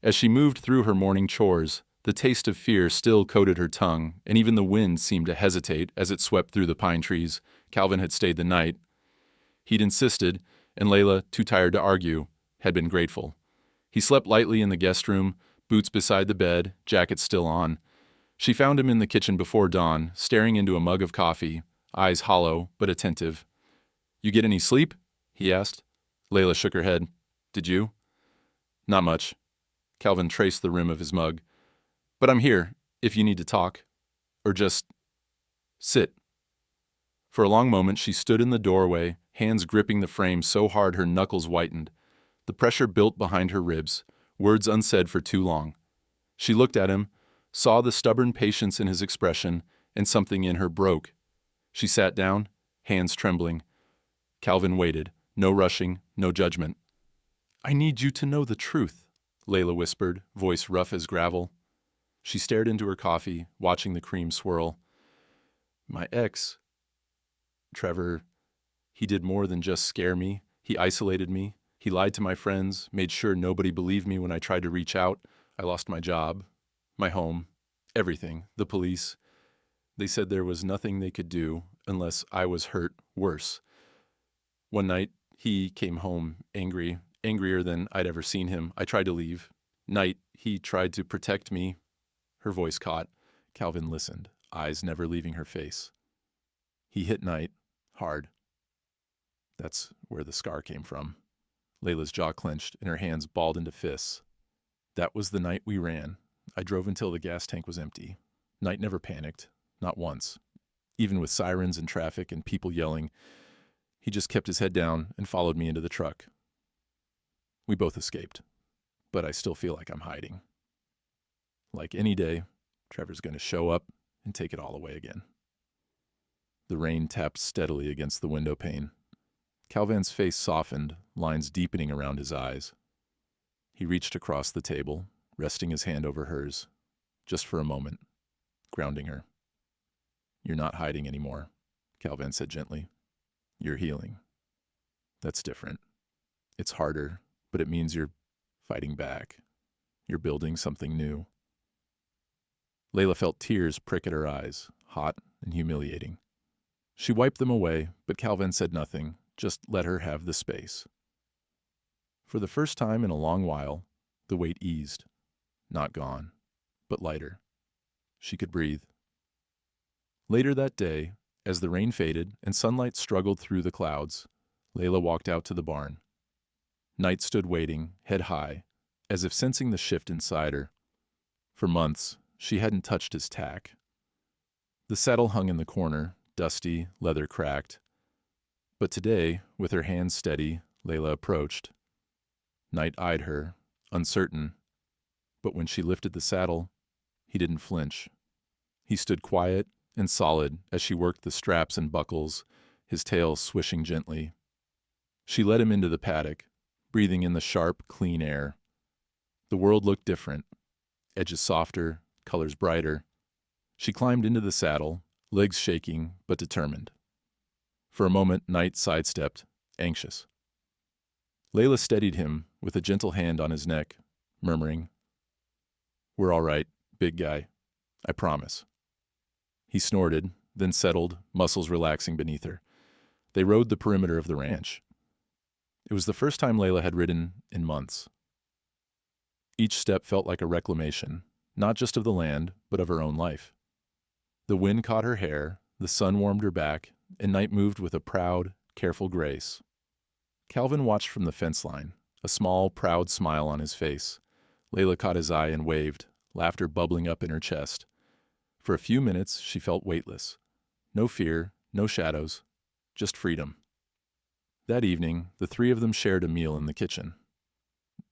As she moved through her morning chores, the taste of fear still coated her tongue, and even the wind seemed to hesitate as it swept through the pine trees. Calvin had stayed the night. He'd insisted, and Leila, too tired to argue, had been grateful. He slept lightly in the guest room, boots beside the bed, jacket still on. She found him in the kitchen before dawn, staring into a mug of coffee, eyes hollow but attentive. "You get any sleep?" he asked. Leila shook her head. "Did you?" "Not much." Calvin traced the rim of his mug. "But I'm here, if you need to talk. Or just sit." For a long moment she stood in the doorway, hands gripping the frame so hard her knuckles whitened. The pressure built behind her ribs, words unsaid for too long. She looked at him, saw the stubborn patience in his expression, and something in her broke. She sat down, hands trembling. Calvin waited, no rushing, no judgment. "I need you to know the truth," Leila whispered, voice rough as gravel. She stared into her coffee, watching the cream swirl. "My ex, Trevor, he did more than just scare me. He isolated me. He lied to my friends, made sure nobody believed me when I tried to reach out. I lost my job, my home, everything, the police. They said there was nothing they could do unless I was hurt worse. One night, he came home angry, angrier than I'd ever seen him. I tried to leave. Night, he tried to protect me." Her voice caught. Calvin listened, eyes never leaving her face. "He hit Night, hard. That's where the scar came from." Leila's jaw clenched and her hands balled into fists. "That was the night we ran. I drove until the gas tank was empty. Night never panicked, not once. Even with sirens and traffic and people yelling, he just kept his head down and followed me into the truck. We both escaped, but I still feel like I'm hiding. Like any day, Trevor's going to show up and take it all away again." The rain tapped steadily against the window pane. Calvin's face softened, lines deepening around his eyes. He reached across the table, resting his hand over hers, just for a moment, grounding her. "You're not hiding anymore," Calvin said gently. "You're healing. That's different. It's harder, but it means you're fighting back. You're building something new." Leila felt tears prick at her eyes, hot and humiliating. She wiped them away, but Calvin said nothing, just let her have the space. For the first time in a long while, the weight eased. Not gone, but lighter. She could breathe. Later that day, as the rain faded and sunlight struggled through the clouds, Leila walked out to the barn. Knight stood waiting, head high, as if sensing the shift inside her. For months, she hadn't touched his tack. The saddle hung in the corner, dusty, leather cracked. But today, with her hands steady, Leila approached. Knight eyed her, uncertain, but when she lifted the saddle, he didn't flinch. He stood quiet and solid as she worked the straps and buckles, his tail swishing gently. She led him into the paddock, breathing in the sharp, clean air. The world looked different, edges softer, colors brighter. She climbed into the saddle, legs shaking but determined. For a moment, Knight sidestepped, anxious. Leila steadied him with a gentle hand on his neck, murmuring, "We're all right, big guy. I promise." He snorted, then settled, muscles relaxing beneath her. They rode the perimeter of the ranch. It was the first time Leila had ridden in months. Each step felt like a reclamation, not just of the land, but of her own life. The wind caught her hair, the sun warmed her back, and Knight moved with a proud, careful grace. Calvin watched from the fence line, a small, proud smile on his face. Leila caught his eye and waved, laughter bubbling up in her chest. For a few minutes, she felt weightless. No fear, no shadows, just freedom. That evening, the three of them shared a meal in the kitchen.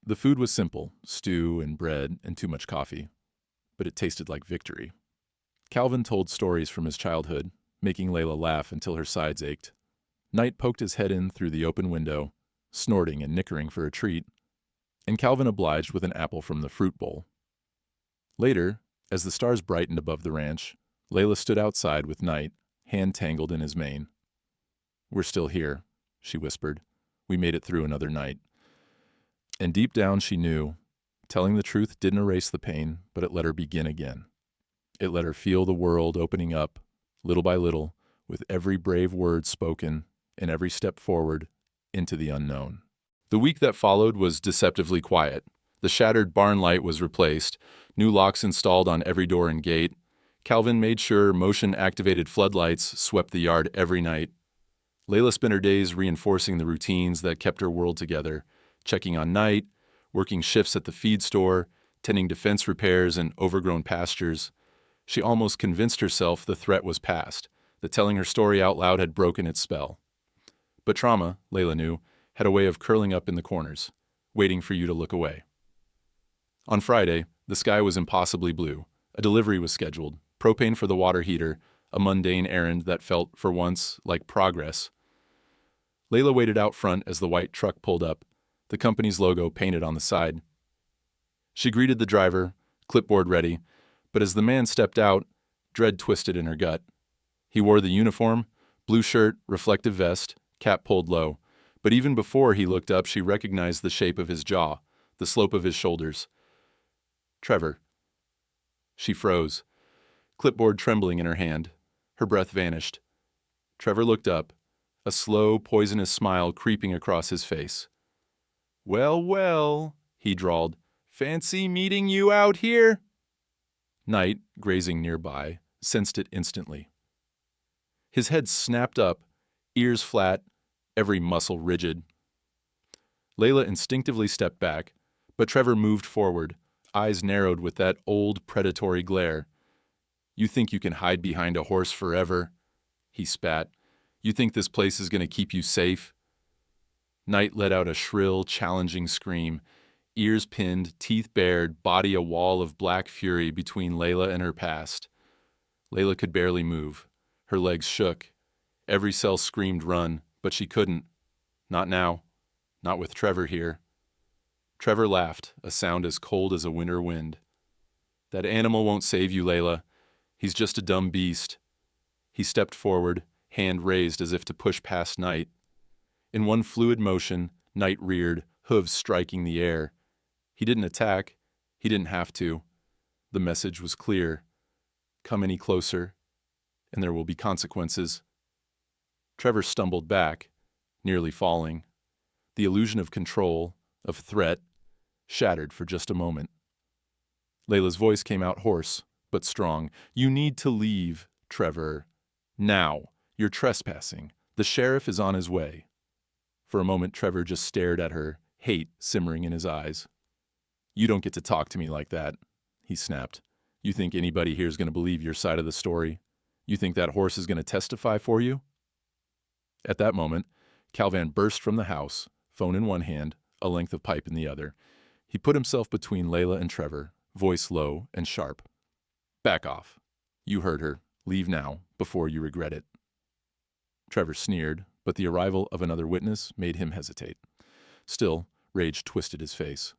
The food was simple, stew and bread and too much coffee, but it tasted like victory. Calvin told stories from his childhood, making Leila laugh until her sides ached. Knight poked his head in through the open window, snorting and nickering for a treat, and Calvin obliged with an apple from the fruit bowl. Later, as the stars brightened above the ranch, Leila stood outside with Knight, hand tangled in his mane. "We're still here," she whispered. "We made it through another night." And deep down she knew, telling the truth didn't erase the pain, but it let her begin again. It let her feel the world opening up, little by little, with every brave word spoken and every step forward into the unknown. The week that followed was deceptively quiet. The shattered barn light was replaced, new locks installed on every door and gate. Calvin made sure motion-activated floodlights swept the yard every night. Leila spent her days reinforcing the routines that kept her world together, checking on Knight, working shifts at the feed store, tending to fence repairs and overgrown pastures. She almost convinced herself the threat was past, that telling her story out loud had broken its spell. But trauma, Leila knew, had a way of curling up in the corners, waiting for you to look away. On Friday, the sky was impossibly blue. A delivery was scheduled, propane for the water heater, a mundane errand that felt, for once, like progress. Leila waited out front as the white truck pulled up, the company's logo painted on the side. She greeted the driver, clipboard ready, but as the man stepped out, dread twisted in her gut. He wore the uniform, blue shirt, reflective vest, cap pulled low, but even before he looked up, she recognized the shape of his jaw, the slope of his shoulders. "Trevor." She froze, clipboard trembling in her hand. Her breath vanished. Trevor looked up, a slow, poisonous smile creeping across his face. "Well, well," he drawled. "Fancy meeting you out here?" Knight, grazing nearby, sensed it instantly. His head snapped up, ears flat, every muscle rigid. Leila instinctively stepped back, but Trevor moved forward, eyes narrowed with that old predatory glare. "You think you can hide behind a horse forever?" he spat. "You think this place is going to keep you safe?" Knight let out a shrill, challenging scream, ears pinned, teeth bared, body a wall of black fury between Leila and her past. Leila could barely move. Her legs shook. Every cell screamed run, but she couldn't. Not now. Not with Trevor here. Trevor laughed, a sound as cold as a winter wind. "That animal won't save you, Leila. He's just a dumb beast." He stepped forward, hand raised as if to push past Knight. In one fluid motion, Knight reared, hooves striking the air. He didn't attack. He didn't have to. The message was clear. Come any closer, and there will be consequences. Trevor stumbled back, nearly falling. The illusion of control, of threat, shattered for just a moment. Leila's voice came out hoarse, but strong. "You need to leave, Trevor. Now. You're trespassing. The sheriff is on his way." For a moment, Trevor just stared at her, hate simmering in his eyes. "You don't get to talk to me like that," he snapped. "You think anybody here is going to believe your side of the story? You think that horse is going to testify for you? At that moment, Calvin burst from the house, phone in one hand, a length of pipe in the other. He put himself between Leila and Trevor, voice low and sharp. Back off. You heard her. Leave now, before you regret it. Trevor sneered, but the arrival of another witness made him hesitate. Still, rage twisted his face.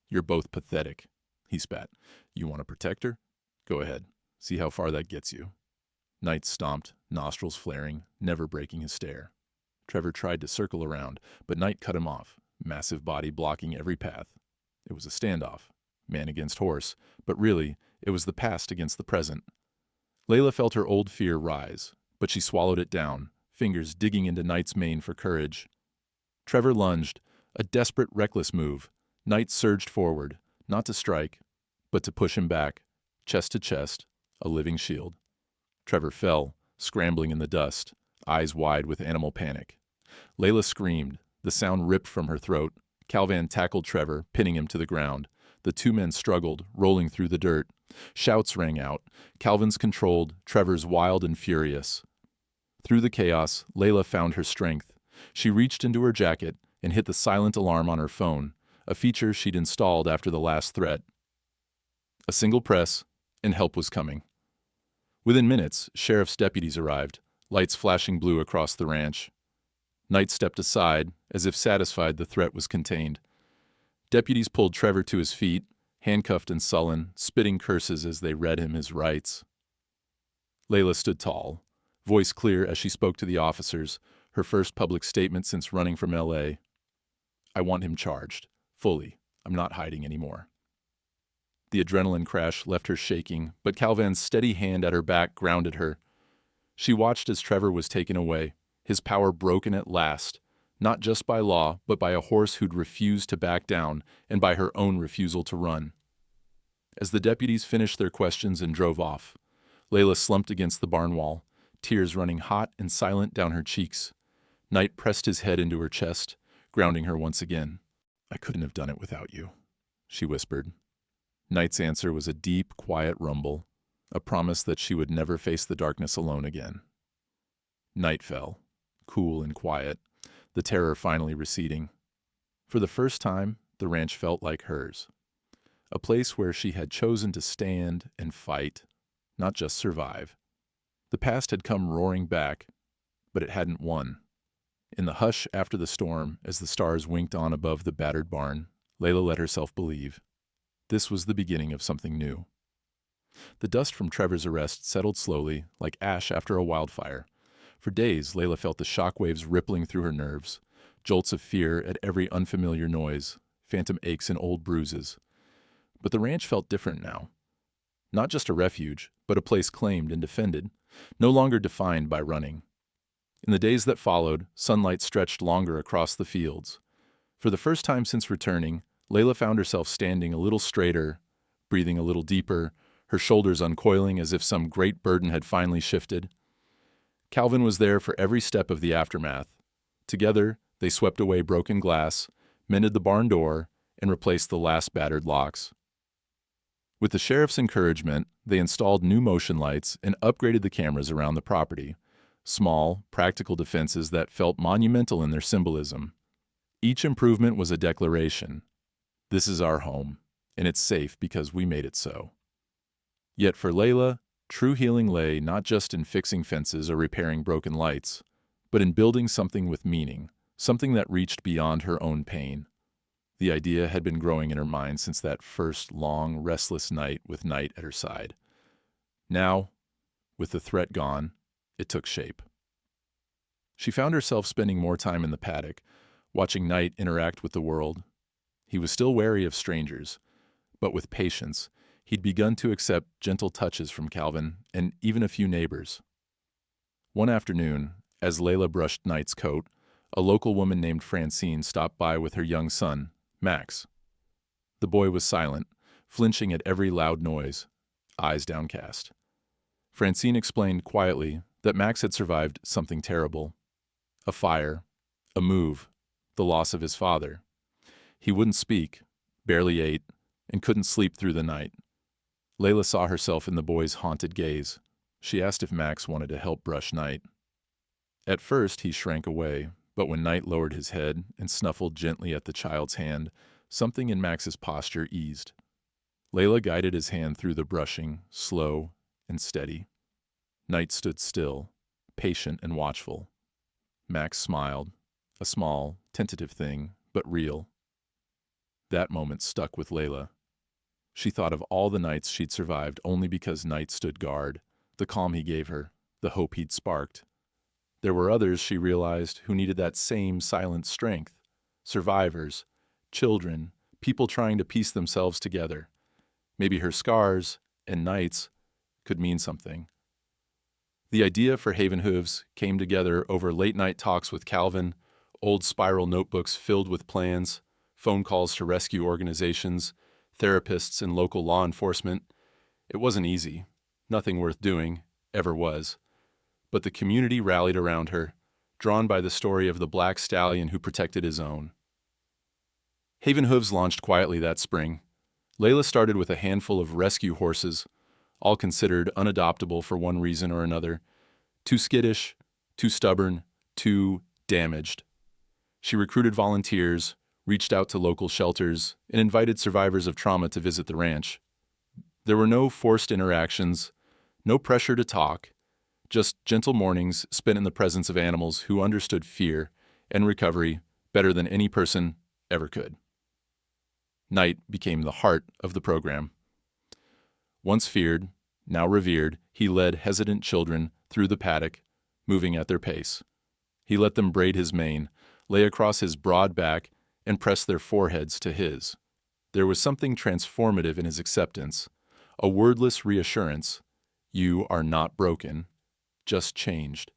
You're both pathetic, he spat. You want to protect her? Go ahead. See how far that gets you. Knight stomped, nostrils flaring, never breaking his stare. Trevor tried to circle around, but Knight cut him off, massive body blocking every path. It was a standoff, man against horse, but really, it was the past against the present. Leila felt her old fear rise, but she swallowed it down, fingers digging into Knight's mane for courage. Trevor lunged, a desperate, reckless move. Knight surged forward, not to strike, but to push him back, chest to chest, a living shield. Trevor fell, scrambling in the dust, eyes wide with animal panic. Leila screamed, the sound ripped from her throat. Calvin tackled Trevor, pinning him to the ground. The two men struggled, rolling through the dirt. Shouts rang out. Calvin's controlled, Trevor's wild and furious. Through the chaos, Leila found her strength. She reached into her jacket and hit the silent alarm on her phone, a feature she'd installed after the last threat. A single press, and help was coming. Within minutes, sheriff's deputies arrived, lights flashing blue across the ranch. Knight stepped aside, as if satisfied the threat was contained. Deputies pulled Trevor to his feet, handcuffed and sullen, spitting curses as they read him his rights. Leila stood tall, voice clear as she spoke to the officers, her first public statement since running from L.A. I want him charged, fully. I'm not hiding anymore. The adrenaline crash left her shaking, but Calvin's steady hand at her back grounded her. She watched as Trevor was taken away, his power broken at last, not just by law, but by a horse who'd refused to back down and by her own refusal to run. As the deputies finished their questions and drove off, Leila slumped against the barn wall, tears running hot and silent down her cheeks. Knight pressed his head into her chest, grounding her once again. I couldn't have done it without you, she whispered. Knight's answer was a deep, quiet rumble, a promise that she would never face the darkness alone again. Night fell, cool and quiet, the terror finally receding. For the first time, the ranch felt like hers, a place where she had chosen to stand and fight, not just survive. The past had come roaring back, but it hadn't won. In the hush after the storm, as the stars winked on above the battered barn, Leila let herself believe. This was the beginning of something new. The dust from Trevor's arrest settled slowly, like ash after a wildfire. For days, Leila felt the shockwaves rippling through her nerves, jolts of fear at every unfamiliar noise, phantom aches and old bruises. But the ranch felt different now. Not just a refuge, but a place claimed and defended, no longer defined by running. In the days that followed, sunlight stretched longer across the fields. For the first time since returning, Leila found herself standing a little straighter, breathing a little deeper, her shoulders uncoiling as if some great burden had finally shifted. Calvin was there for every step of the aftermath. Together, they swept away broken glass, mended the barn door, and replaced the last battered locks. With the sheriff's encouragement, they installed new motion lights and upgraded the cameras around the property, small, practical defenses that felt monumental in their symbolism. Each improvement was a declaration. This is our home, and it's safe because we made it so. Yet for Leila, true healing lay not just in fixing fences or repairing broken lights, but in building something with meaning, something that reached beyond her own pain. The idea had been growing in her mind since that first long, restless night with Knight at her side. Now, with the threat gone, it took shape. She found herself spending more time in the paddock, watching Knight interact with the world. He was still wary of strangers, but with patience, he'd begun to accept gentle touches from Calvin and even a few neighbors. One afternoon, as Leila brushed Knight's coat, a local woman named Francine stopped by with her young son, Max. The boy was silent, flinching at every loud noise, eyes downcast. Francine explained quietly that Max had survived something terrible. A fire, a move, the loss of his father. He wouldn't speak, barely ate, and couldn't sleep through the night. Leila saw herself in the boy's haunted gaze. She asked if Max wanted to help brush Knight. At first, he shrank away, but when Knight lowered his head and snuffled gently at the child's hand, something in Max's posture eased. Leila guided his hand through the brushing, slow and steady. Knight stood still, patient and watchful. Max smiled, a small, tentative thing, but real. That moment stuck with Leila. She thought of all the nights she'd survived only because Knight stood guard, the calm he gave her, the hope he'd sparked. There were others, she realized, who needed that same silent strength. Survivors, children, people trying to piece themselves together. Maybe her scars, and Knight's, could mean something. The idea for Haven Hooves came together over late-night talks with Calvin, old spiral notebooks filled with plans, phone calls to rescue organizations, therapists and local law enforcement. It wasn't easy. Nothing worth doing, ever was. But the community rallied around her, drawn by the story of the black stallion who protected his own. Haven Hooves launched quietly that spring. Leila started with a handful of rescue horses, all considered unadoptable for one reason or another. Too skittish, too stubborn, too damaged. She recruited volunteers, reached out to local shelters, and invited survivors of trauma to visit the ranch. There were no forced interactions, no pressure to talk, just gentle mornings spent in the presence of animals who understood fear and recovery better than any person ever could. Knight became the heart of the program. Once feared, now revered, he led hesitant children through the paddock, moving at their pace. He let them braid his mane, lay across his broad back, and press their foreheads to his. There was something transformative in his acceptance, a wordless reassurance. You are not broken, just changed.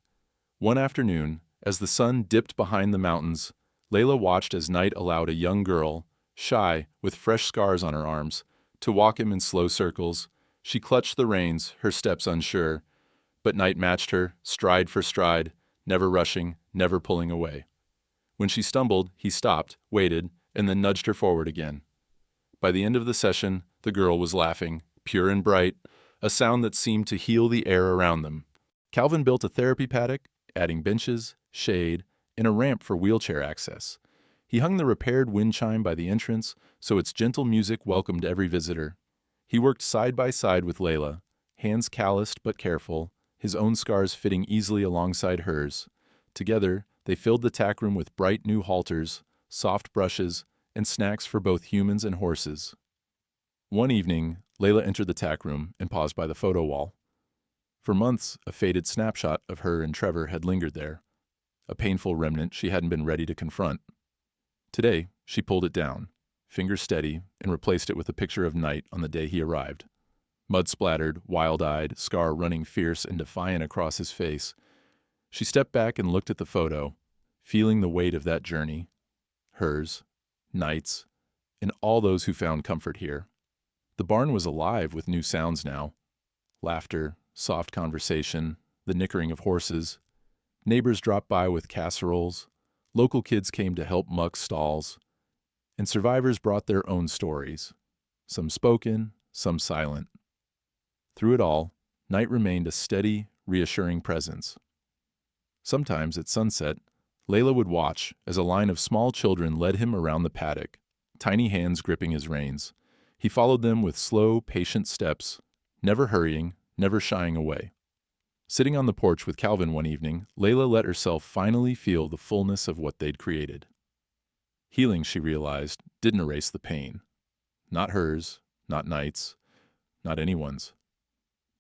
One afternoon, as the sun dipped behind the mountains, Leila watched as Knight allowed a young girl, shy, with fresh scars on her arms, to walk him in slow circles. She clutched the reins, her steps unsure, but Knight matched her, stride for stride, never rushing, never pulling away. When she stumbled, he stopped, waited, and then nudged her forward again. By the end of the session, the girl was laughing, pure and bright, a sound that seemed to heal the air around them. Calvin built a therapy paddock, adding benches, shade, and a ramp for wheelchair access. He hung the repaired wind chime by the entrance so its gentle music welcomed every visitor. He worked side by side with Leila, hands calloused but careful, his own scars fitting easily alongside hers. Together, they filled the tack room with bright new halters, soft brushes, and snacks for both humans and horses. One evening, Leila entered the tack room and paused by the photo wall. For months, a faded snapshot of her and Trevor had lingered there, a painful remnant she hadn't been ready to confront. Today, she pulled it down, fingers steady, and replaced it with a picture of Knight on the day he arrived. Mud-splattered, wild-eyed, scar running fierce and defiant across his face. She stepped back and looked at the photo, feeling the weight of that journey. Hers, Knight's, and all those who found comfort here. The barn was alive with new sounds now. Laughter, soft conversation, the nickering of horses. Neighbors dropped by with casseroles. Local kids came to help muck stalls. And survivors brought their own stories, some spoken, some silent. Through it all, Knight remained a steady, reassuring presence. Sometimes at sunset, Leila would watch as a line of small children led him around the paddock, tiny hands gripping his reins. He followed them with slow, patient steps, never hurrying, never shying away. Sitting on the porch with Calvin one evening, Leila let herself finally feel the fullness of what they'd created. Healing, she realized, didn't erase the pain. Not hers, not Knight's, not anyone's.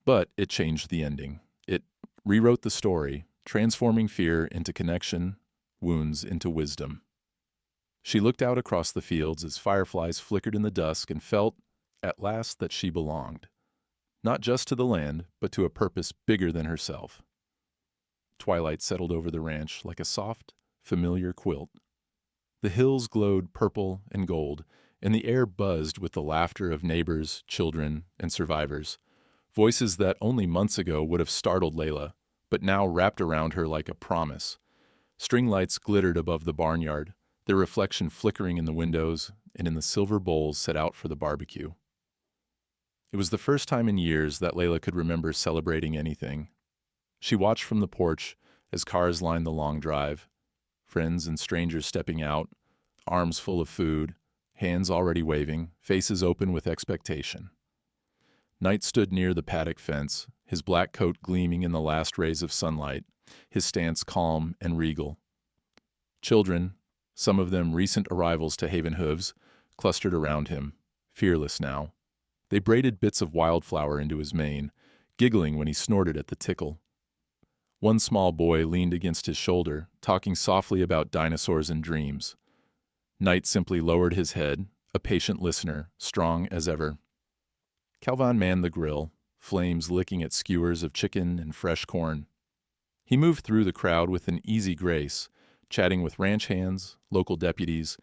But it changed the ending. It rewrote the story, transforming fear into connection, wounds into wisdom. She looked out across the fields as fireflies flickered in the dusk and felt, at last, that she belonged. Not just to the land, but to a purpose bigger than herself. Twilight settled over the ranch like a soft, familiar quilt. The hills glowed purple and gold, and the air buzzed with the laughter of neighbors, children, and survivors. Voices that only months ago would have startled Leila, but now wrapped around her like a promise. String lights glittered above the barnyard, their reflection flickering in the windows and in the silver bowls set out for the barbecue. It was the first time in years that Leila could remember celebrating anything. She watched from the porch as cars lined the long drive, friends and strangers stepping out, arms full of food, hands already waving, faces open with expectation. Knight stood near the paddock fence, his black coat gleaming in the last rays of sunlight, his stance calm and regal. Children, some of them recent arrivals to Haven Hooves, clustered around him, fearless now. They braided bits of wildflower into his mane, giggling when he snorted at the tickle. One small boy leaned against his shoulder, talking softly about dinosaurs and dreams. Knight simply lowered his head, a patient listener, strong as ever. Calvin manned the grill, flames licking at skewers of chicken and fresh corn. He moved through the crowd with an easy grace, chatting with ranch hands, local deputies,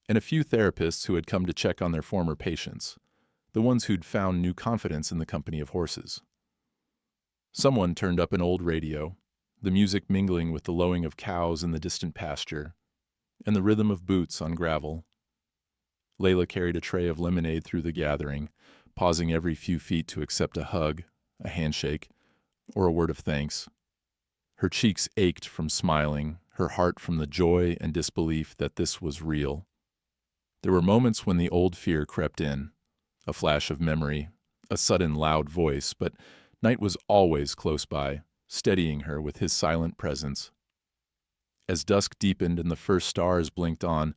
and a few therapists who had come to check on their former patients, the ones who'd found new confidence in the company of horses. Someone turned up an old radio, the music mingling with the lowing of cows in the distant pasture, and the rhythm of boots on gravel. Leila carried a tray of lemonade through the gathering, pausing every few feet to accept a hug, a handshake, or a word of thanks. Her cheeks ached from smiling, her heart from the joy and disbelief that this was real. There were moments when the old fear crept in, a flash of memory, a sudden loud voice, but Knight was always close by, steadying her with his silent presence. As dusk deepened and the first stars blinked on,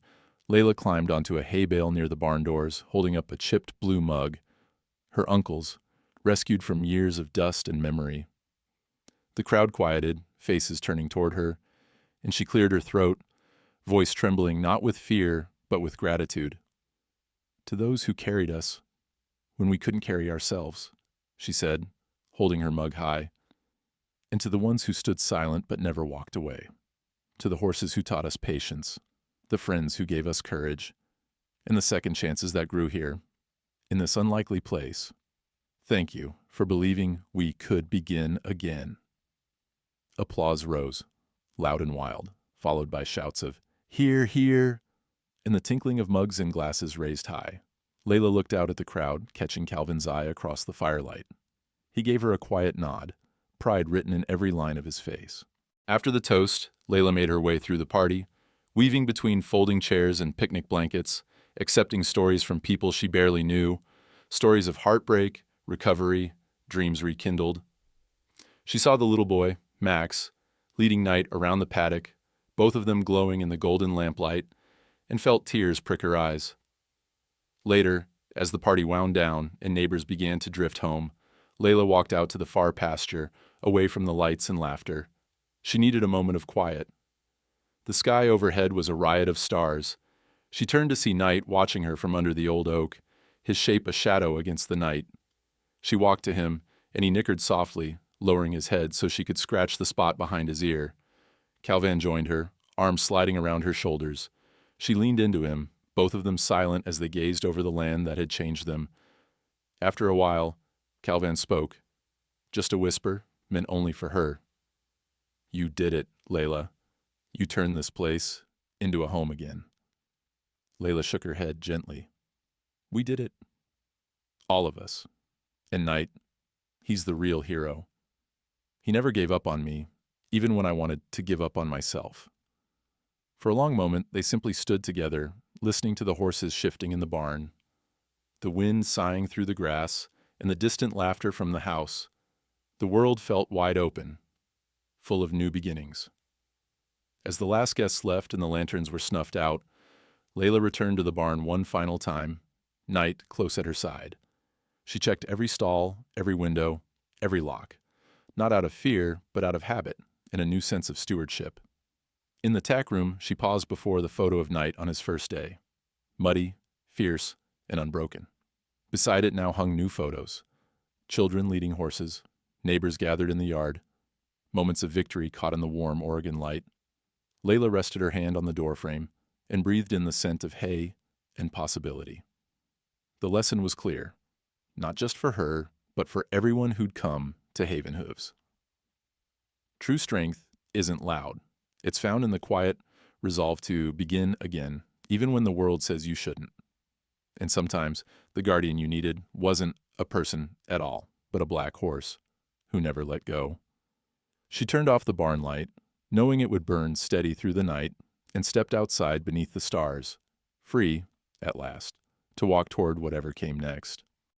Leila climbed onto a hay bale near the barn doors, holding up a chipped blue mug, her uncle's, rescued from years of dust and memory. The crowd quieted, faces turning toward her, and she cleared her throat, voice trembling not with fear, but with gratitude. To those who carried us, when we couldn't carry ourselves, she said, holding her mug high, and to the ones who stood silent but never walked away, to the horses who taught us patience, the friends who gave us courage, and the second chances that grew here, in this unlikely place. Thank you for believing we could begin again. Applause rose, loud and wild, followed by shouts of, "Hear, hear," and the tinkling of mugs and glasses raised high. Leila looked out at the crowd, catching Calvin's eye across the firelight. He gave her a quiet nod, pride written in every line of his face. After the toast, Leila made her way through the party, weaving between folding chairs and picnic blankets, accepting stories from people she barely knew, stories of heartbreak, recovery, dreams rekindled. She saw the little boy, Max, leading Knight around the paddock, both of them glowing in the golden lamplight, and felt tears prick her eyes. Later, as the party wound down and neighbors began to drift home, Leila walked out to the far pasture, away from the lights and laughter. She needed a moment of quiet. The sky overhead was a riot of stars. She turned to see Knight watching her from under the old oak, his shape a shadow against the night. She walked to him, and he nickered softly, lowering his head so she could scratch the spot behind his ear. Calvin joined her, arms sliding around her shoulders. She leaned into him, both of them silent as they gazed over the land that had changed them. After a while, Calvin spoke. Just a whisper, meant only for her. "You did it, Leila. You turned this place into a home again." Leila shook her head gently. "We did it. All of us. And Knight, he's the real hero. He never gave up on me, even when I wanted to give up on myself." For a long moment, they simply stood together, listening to the horses shifting in the barn, the wind sighing through the grass, and the distant laughter from the house. The world felt wide open, full of new beginnings. As the last guests left and the lanterns were snuffed out, Leila returned to the barn one final time, Knight close at her side. She checked every stall, every window, every lock, not out of fear, but out of habit and a new sense of stewardship. In the tack room, she paused before the photo of Knight on his first day, muddy, fierce, and unbroken. Beside it now hung new photos, children leading horses, neighbors gathered in the yard, moments of victory caught in the warm Oregon light. Leila rested her hand on the doorframe and breathed in the scent of hay and possibility. The lesson was clear, not just for her, but for everyone who'd come to Haven Hooves. True strength isn't loud. It's found in the quiet resolve to begin again, even when the world says you shouldn't. And sometimes the guardian you needed wasn't a person at all, but a black horse, who never let go. She turned off the barn light, knowing it would burn steady through the night, and stepped outside beneath the stars, free, at last, to walk toward whatever came next.